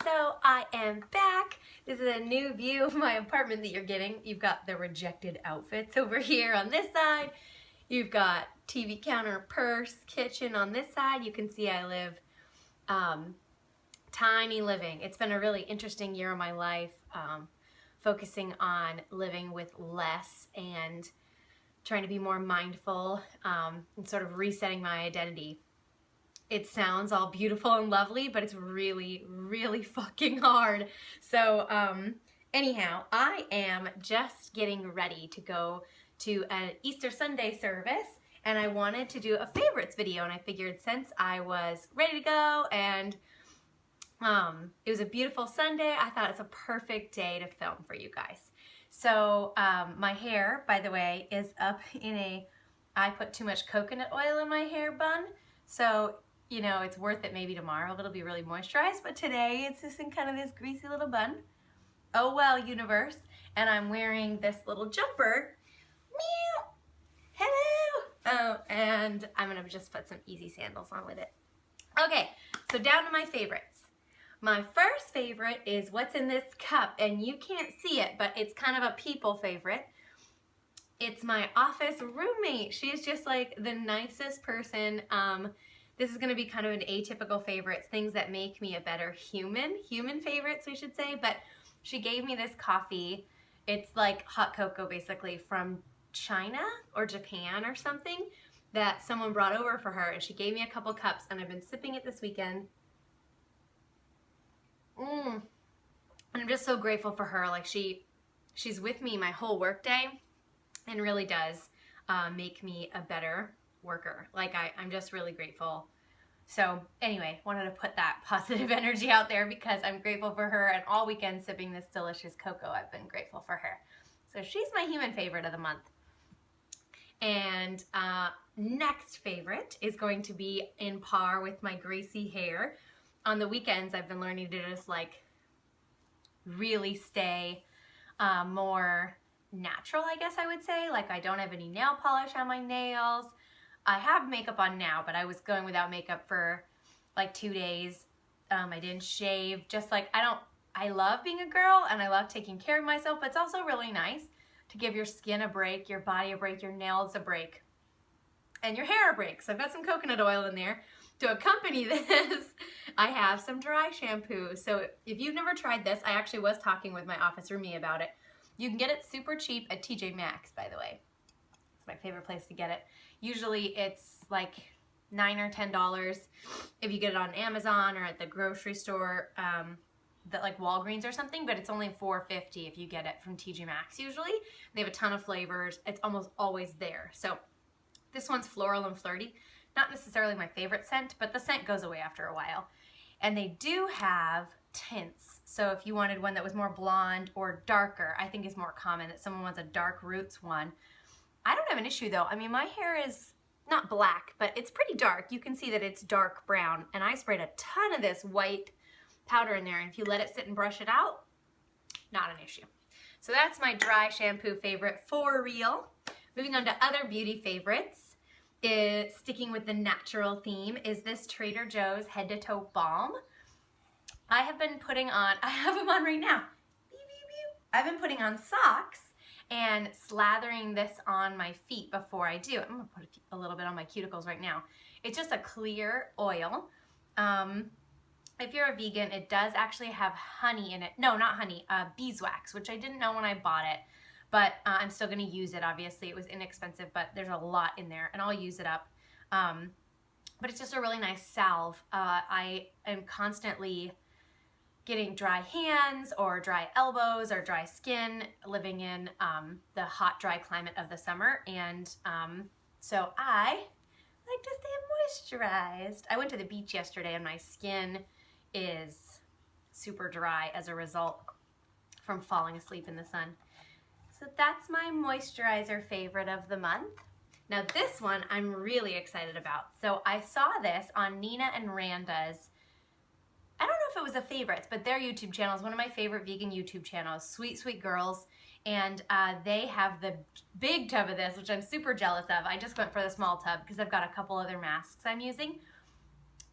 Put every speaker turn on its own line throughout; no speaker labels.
So I am back. This is a new view of my apartment that you're getting. You've got the rejected outfits over here on this side. You've got TV counter, purse, kitchen on this side. You can see I live tiny living. It's been a really interesting year of my life, focusing on living with less and trying to be more mindful and sort of resetting my identity. It sounds all beautiful and lovely, but it's really, really fucking hard. So anyhow, I am just getting ready to go to an Easter Sunday service, and I wanted to do a favorites video, and I figured since I was ready to go and it was a beautiful Sunday, I thought it's a perfect day to film for you guys. So my hair, by the way, is up in I put too much coconut oil in my hair bun, so you know, it's worth it maybe tomorrow. It'll be really moisturized, but today it's just in kind of this greasy little bun. Oh well, universe. And I'm wearing this little jumper. Meow. Hello. Oh, and I'm gonna just put some easy sandals on with it. Okay, so down to my favorites. My first favorite is what's in this cup, and you can't see it, but it's kind of a people favorite. It's my office roommate. She is just like the nicest person. This is going to be kind of an atypical favorites, things that make me a better human favorites, we should say. But she gave me this coffee. It's like hot cocoa, basically, from China or Japan or something that someone brought over for her. And she gave me a couple cups, and I've been sipping it this weekend. And I'm just so grateful for her. Like she's with me my whole work day and really does make me a better worker. Like I'm just really grateful. So anyway, wanted to put that positive energy out there because I'm grateful for her, and all weekend sipping this delicious cocoa, I've been grateful for her. So she's my human favorite of the month. And next favorite is going to be in par with my greasy hair. On the weekends, I've been learning to just like really stay more natural, I guess I would say. Like I don't have any nail polish on my nails. I have makeup on now, but I was going without makeup for like 2 days. I didn't shave, just like I love being a girl and I love taking care of myself, but it's also really nice to give your skin a break, your body a break, your nails a break, and your hair a break. So I've got some coconut oil in there. To accompany this, I have some dry shampoo. So if you've never tried this, I actually was talking with my office roommate about it. You can get it super cheap at TJ Maxx, by the way. It's my favorite place to get it. Usually it's like $9 or $10 if you get it on Amazon or at the grocery store, like Walgreens or something, but it's only $4.50 if you get it from TJ Maxx usually. They have a ton of flavors. It's almost always there. So this one's floral and flirty. Not necessarily my favorite scent, but the scent goes away after a while. And they do have tints. So if you wanted one that was more blonde or darker, I think is more common that someone wants a dark roots one. I don't have an issue though. I mean, my hair is not black, but it's pretty dark. You can see that it's dark brown, and I sprayed a ton of this white powder in there, and if you let it sit and brush it out, not an issue. So that's my dry shampoo favorite for real. Moving on to other beauty favorites, is sticking with the natural theme, is this Trader Joe's head to toe balm. I have been putting on, I have them on right now. I've been putting on socks and slathering this on my feet before I do. I'm gonna put a little bit on my cuticles right now. It's just a clear oil. If you're a vegan, it does actually have honey in it. No, not honey, beeswax, which I didn't know when I bought it, but I'm still gonna use it. Obviously it was inexpensive, but there's a lot in there and I'll use it up. But it's just a really nice salve. I am constantly getting dry hands or dry elbows or dry skin living in the hot, dry climate of the summer. And so I like to stay moisturized. I went to the beach yesterday and my skin is super dry as a result from falling asleep in the sun. So that's my moisturizer favorite of the month. Now this one I'm really excited about. So I saw this on Nina and Randa's, I don't know if it was a favorite, but their YouTube channel is one of my favorite vegan YouTube channels, Sweet Sweet Girls, and they have the big tub of this, which I'm super jealous of. I just went for the small tub because I've got a couple other masks I'm using.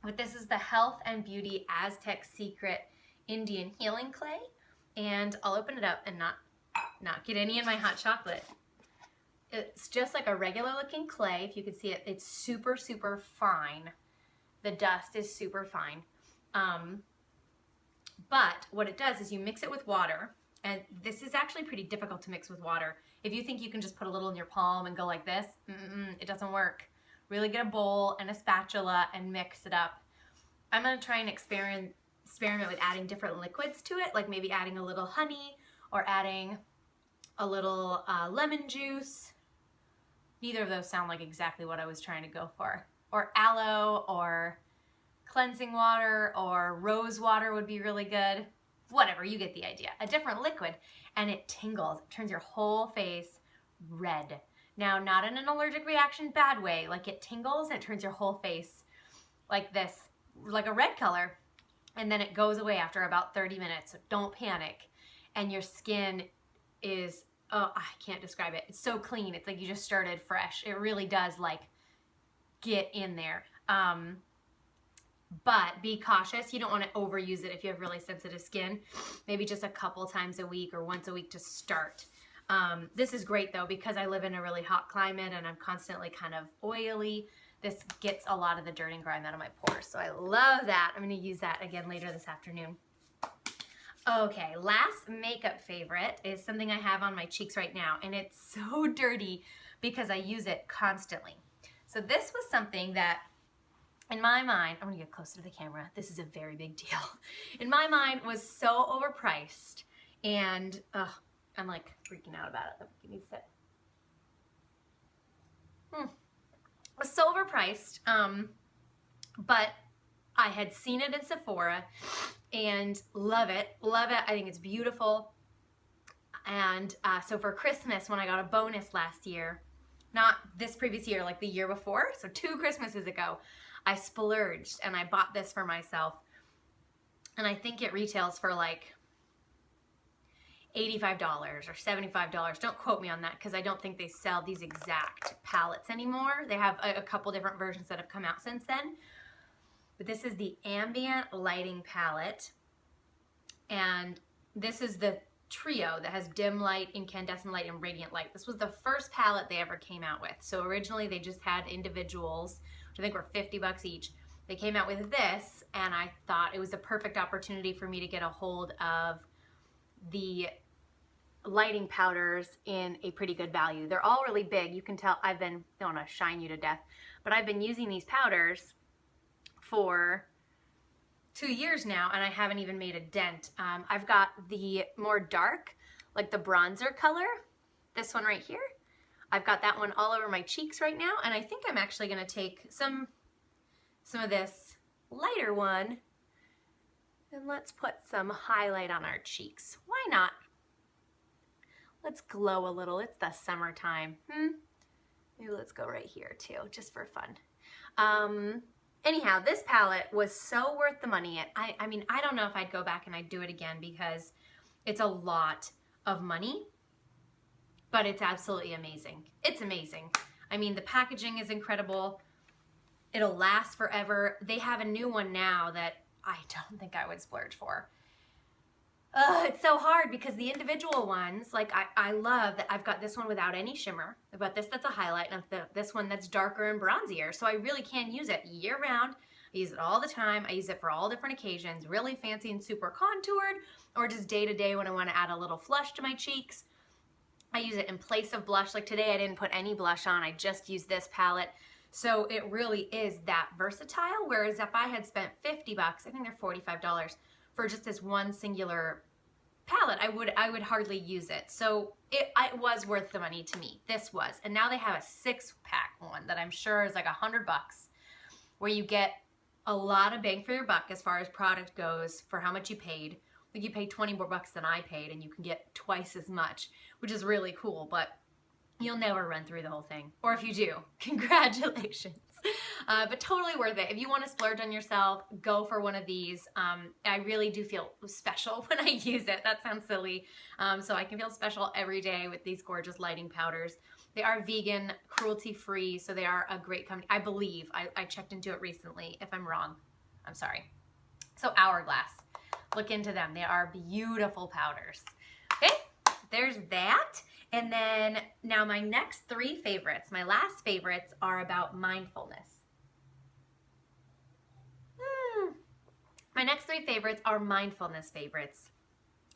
But this is the Health and Beauty Aztec Secret Indian healing clay, and I'll open it up and not get any in my hot chocolate. It's just like a regular looking clay. If you can see it, it's super, super fine. The dust is super fine. But what it does is you mix it with water, and this is actually pretty difficult to mix with water. If you think you can just put a little in your palm and go like this, it doesn't work. Really get a bowl and a spatula and mix it up. I'm gonna try and experiment with adding different liquids to it, like maybe adding a little honey or adding a little lemon juice. Neither of those sound like exactly what I was trying to go for. Or aloe, or cleansing water, or rose water would be really good. Whatever, you get the idea. A different liquid, and it tingles. It turns your whole face red. Now, not in an allergic reaction bad way, like it tingles and it turns your whole face like this, like a red color, and then it goes away after about 30 minutes. So don't panic. And your skin is, oh, I can't describe it. It's so clean. It's like you just started fresh. It really does like get in there. But be cautious. You don't want to overuse it if you have really sensitive skin. Maybe just a couple times a week or once a week to start. This is great though, because I live in a really hot climate and I'm constantly kind of oily. This gets a lot of the dirt and grime out of my pores. So I love that. I'm going to use that again later this afternoon. Okay, last makeup favorite is something I have on my cheeks right now, and it's so dirty because I use it constantly. So this was something that, in my mind, I'm gonna get closer to the camera. This is a very big deal. In my mind, was so overpriced, and I'm like freaking out about it. Give me a sec. It was so overpriced, but I had seen it in Sephora and love it. Love it. I think it's beautiful. And so for Christmas, when I got a bonus last year, not this previous year, like the year before, so 2 Christmases ago, I splurged and I bought this for myself. And I think it retails for like $85 or $75. Don't quote me on that because I don't think they sell these exact palettes anymore. They have a couple different versions that have come out since then. But this is the Ambient Lighting Palette, and this is the trio that has dim light, incandescent light, and radiant light. This was the first palette they ever came out with. So originally they just had individuals, which I think were $50 each. They came out with this, and I thought it was a perfect opportunity for me to get a hold of the lighting powders in a pretty good value. They're all really big. You can tell I don't want to shine you to death, but I've been using these powders for 2 years now, and I haven't even made a dent. I've got the more dark, like the bronzer color, this one right here. I've got that one all over my cheeks right now, and I think I'm actually gonna take some of this lighter one, and let's put some highlight on our cheeks. Why not? Let's glow a little. It's the summertime. Maybe let's go right here too, just for fun. Anyhow, this palette was so worth the money. I mean, I don't know if I'd go back and I'd do it again because it's a lot of money, but it's absolutely amazing. It's amazing. I mean, the packaging is incredible. It'll last forever. They have a new one now that I don't think I would splurge for. It's so hard because the individual ones, like I love that I've got this one without any shimmer. I've got this that's a highlight, and this one that's darker and bronzier. So I really can use it year round. I use it all the time. I use it for all different occasions, really fancy and super contoured, or just day to day when I want to add a little flush to my cheeks. I use it in place of blush. Like today I didn't put any blush on. I just used this palette. So it really is that versatile. Whereas if I had spent $50, I think they're $45, for just this one singular palette, I would hardly use it. So it was worth the money to me. This was. And now they have a 6-pack one that I'm sure is like $100, where you get a lot of bang for your buck as far as product goes for how much you paid. Like you paid 20 more bucks than I paid, and you can get twice as much, which is really cool. But you'll never run through the whole thing. Or if you do, congratulations. But totally worth it. If you want to splurge on yourself, go for one of these. I really do feel special when I use it. That sounds silly. So I can feel special every day with these gorgeous lighting powders. They are vegan, cruelty-free, so they are a great company. I believe. I checked into it recently. If I'm wrong, I'm sorry. So Hourglass. look into them. They are beautiful powders. Okay, there's that. And then now my next three favorites, my last favorites, are about mindfulness. My next three favorites are mindfulness favorites.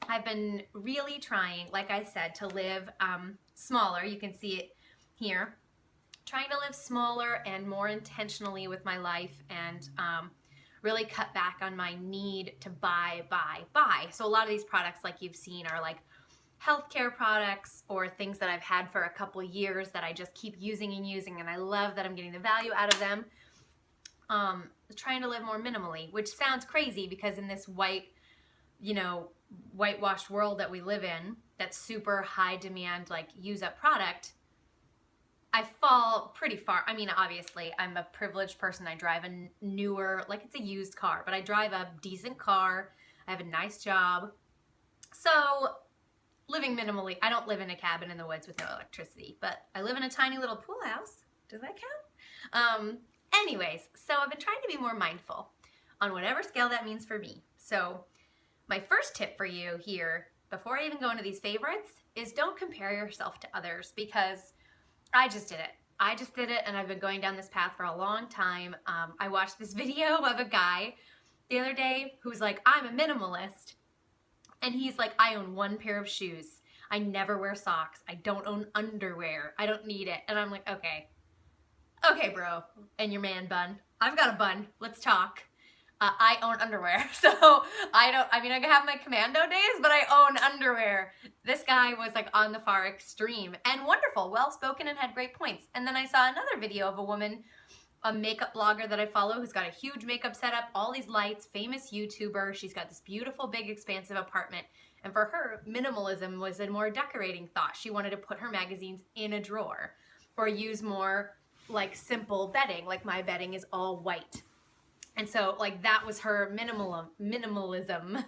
I've been really trying, like I said, to live smaller. You can see it here. Trying to live smaller and more intentionally with my life, and really cut back on my need to buy. So a lot of these products, like you've seen, are like healthcare products or things that I've had for a couple years that I just keep using, and I love that I'm getting the value out of them. Trying to live more minimally, which sounds crazy because in this whitewashed world that we live in, that's super high demand, like use up product, I fall pretty far. I mean, obviously, I'm a privileged person. I drive a newer, like it's a used car, but I drive a decent car. I have a nice job. So living minimally, I don't live in a cabin in the woods with no electricity, but I live in a tiny little pool house. Does that count? Anyways, so I've been trying to be more mindful on whatever scale that means for me. So my first tip for you here, before I even go into these favorites, is don't compare yourself to others, because I just did it, and I've been going down this path for a long time. I watched this video of a guy the other day who's like, I'm a minimalist, and he's like, I own one pair of shoes. I never wear socks. I don't own underwear. I don't need it. And I'm like, okay, bro, and your man bun. I've got a bun. Let's talk. I own underwear, so I have my commando days, but I own underwear. This guy was like on the far extreme, and wonderful, well-spoken, and had great points. And then I saw another video of a woman, a makeup blogger that I follow, who's got a huge makeup setup, all these lights, famous YouTuber. She's got this beautiful, big, expansive apartment. And for her, minimalism was a more decorating thought. She wanted to put her magazines in a drawer or use more like simple bedding. Like my bedding is all white. And so like that was her minimalism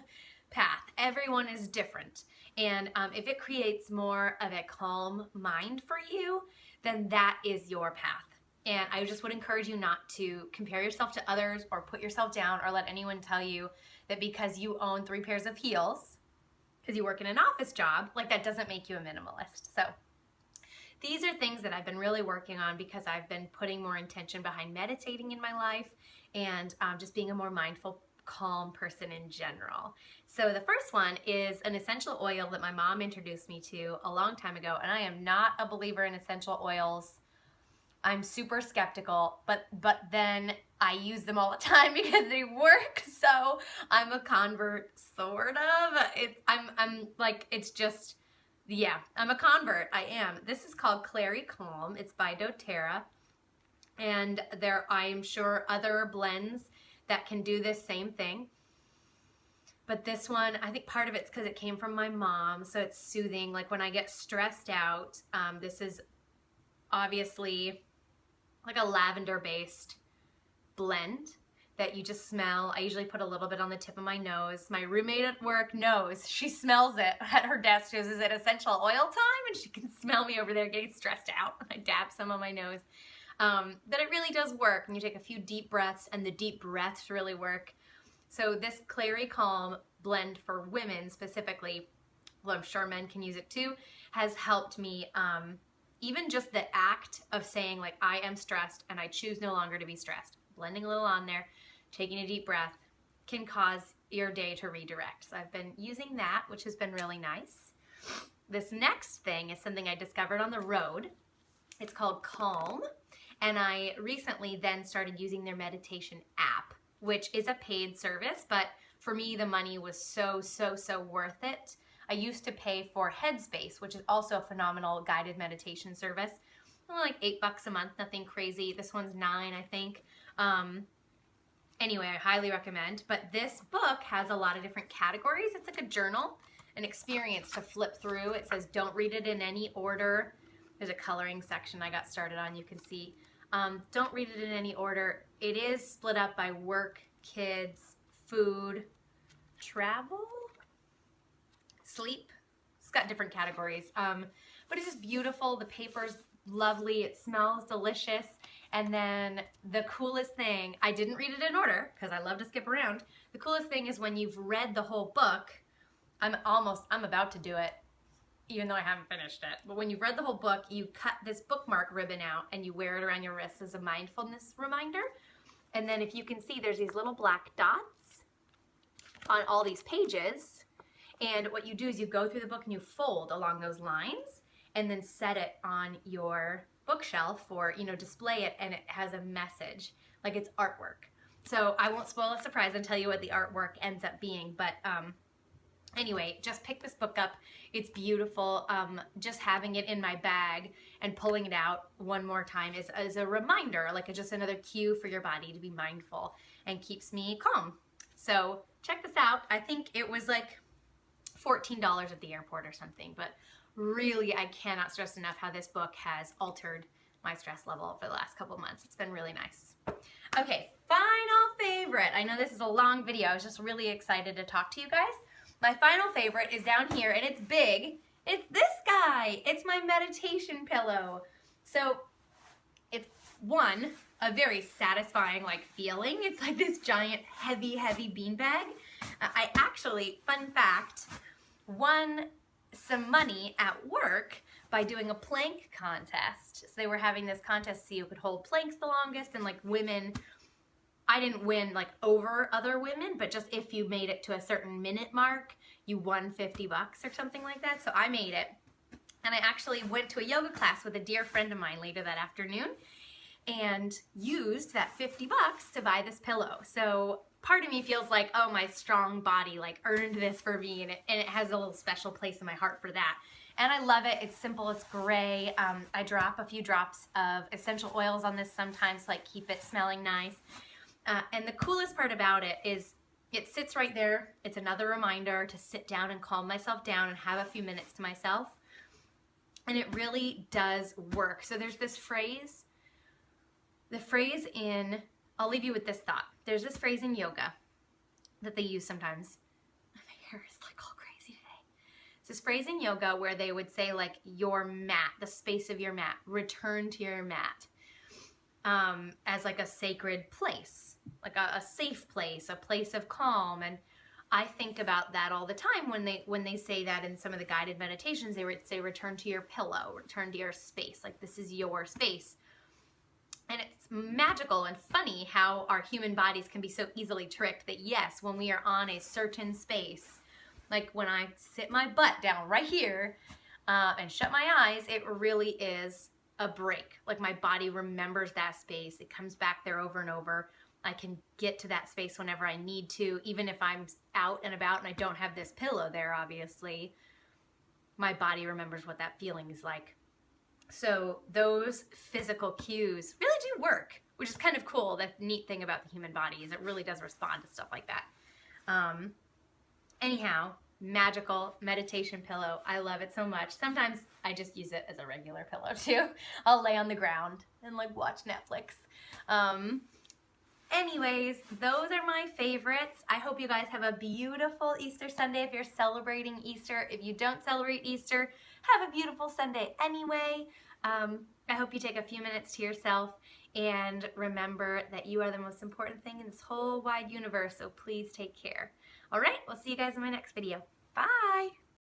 path. Everyone is different. And if it creates more of a calm mind for you, then that is your path. And I just would encourage you not to compare yourself to others or put yourself down or let anyone tell you that because you own 3 pairs of heels, because you work in an office job, like that doesn't make you a minimalist. So these are things that I've been really working on because I've been putting more intention behind meditating in my life and just being a more mindful, calm person in general. So the first one is an essential oil that my mom introduced me to a long time ago, and I am not a believer in essential oils. I'm super skeptical, but then I use them all the time because they work. So I'm a convert, sort of. I'm a convert. I am. This is called Clary Calm. It's by doTERRA. And there, I'm sure, other blends that can do this same thing. But this one, I think part of it's because it came from my mom, so it's soothing. Like when I get stressed out, this is obviously like a lavender-based blend that you just smell. I usually put a little bit on the tip of my nose. My roommate at work knows. She smells it at her desk. She goes, is it essential oil time? And she can smell me over there getting stressed out. I dab some on my nose. But it really does work. And you take a few deep breaths, and the deep breaths really work. So this Clary Calm blend for women specifically, well, I'm sure men can use it too, has helped me, even just the act of saying like, I am stressed and I choose no longer to be stressed. Blending a little on there, taking a deep breath can cause your day to redirect. So I've been using that, which has been really nice. This next thing is something I discovered on the road. It's called Calm. And I recently then started using their meditation app, which is a paid service, but for me, the money was so worth it. I used to pay for Headspace, which is also a phenomenal guided meditation service. Only like $8 a month, nothing crazy. This one's $9, I think. Anyway, I highly recommend. But this book has a lot of different categories. It's like a journal, an experience to flip through. It says don't read it in any order. There's a coloring section I got started on, you can see. Don't read it in any order. It is split up by work, kids, food, travel, sleep. It's got different categories. But it's just beautiful. The paper's lovely. It smells delicious. And then the coolest thing, I didn't read it in order because I love to skip around. The coolest thing is when you've read the whole book, I'm about to do it, even though I haven't finished it. But when you've read the whole book, you cut this bookmark ribbon out and you wear it around your wrist as a mindfulness reminder. And then if you can see, there's these little black dots on all these pages. And what you do is you go through the book and you fold along those lines and then set it on your bookshelf or, you know, display it, and it has a message, like it's artwork. So I won't spoil the surprise and tell you what the artwork ends up being, but anyway, just pick this book up. It's beautiful. Just having it in my bag and pulling it out one more time is a reminder, like just another cue for your body to be mindful, and keeps me calm. So check this out. I think it was like $14 at the airport or something, but really I cannot stress enough how this book has altered my stress level for the last couple months. It's been really nice. Okay, final favorite. I know this is a long video. I was just really excited to talk to you guys. My final favorite is down here, and it's big. It's this guy. It's my meditation pillow. So it's a very satisfying like feeling. It's like this giant heavy beanbag. I actually, fun fact, won some money at work by doing a plank contest. So they were having this contest to see who could hold planks the longest, and like women, I didn't win like over other women, but just if you made it to a certain minute mark, you won $50 or something like that. So I made it. And I actually went to a yoga class with a dear friend of mine later that afternoon and used that $50 to buy this pillow. So part of me feels like, oh, my strong body like earned this for me, and it has a little special place in my heart for that. And I love it. It's simple. It's gray. I drop a few drops of essential oils on this sometimes to like keep it smelling nice. And the coolest part about it is it sits right there. It's another reminder to sit down and calm myself down and have a few minutes to myself. And it really does work. So there's this phrase, I'll leave you with this thought. There's this phrase in yoga that they use sometimes. My hair is like all crazy today. It's this phrase in yoga where they would say like your mat, the space of your mat, return to your mat as like a sacred place, like a safe place, a place of calm. And I think about that all the time when they say that in some of the guided meditations. They would say return to your pillow, return to your space, like this is your space. And it's magical and funny how our human bodies can be so easily tricked that yes, when we are on a certain space, like when I sit my butt down right here and shut my eyes, it really is a break. Like my body remembers that space. It comes back there over and over. I can get to that space whenever I need to, even if I'm out and about and I don't have this pillow there, obviously. My body remembers what that feeling is like. So those physical cues really do work, which is kind of cool. The neat thing about the human body is it really does respond to stuff like that. Anyhow, magical meditation pillow. I love it so much. Sometimes I just use it as a regular pillow too. I'll lay on the ground and like watch Netflix. Anyways, those are my favorites. I hope you guys have a beautiful Easter Sunday if you're celebrating Easter. If you don't celebrate Easter, have a beautiful Sunday anyway. I hope you take a few minutes to yourself and remember that you are the most important thing in this whole wide universe, so please take care. All right, we'll see you guys in my next video. Bye!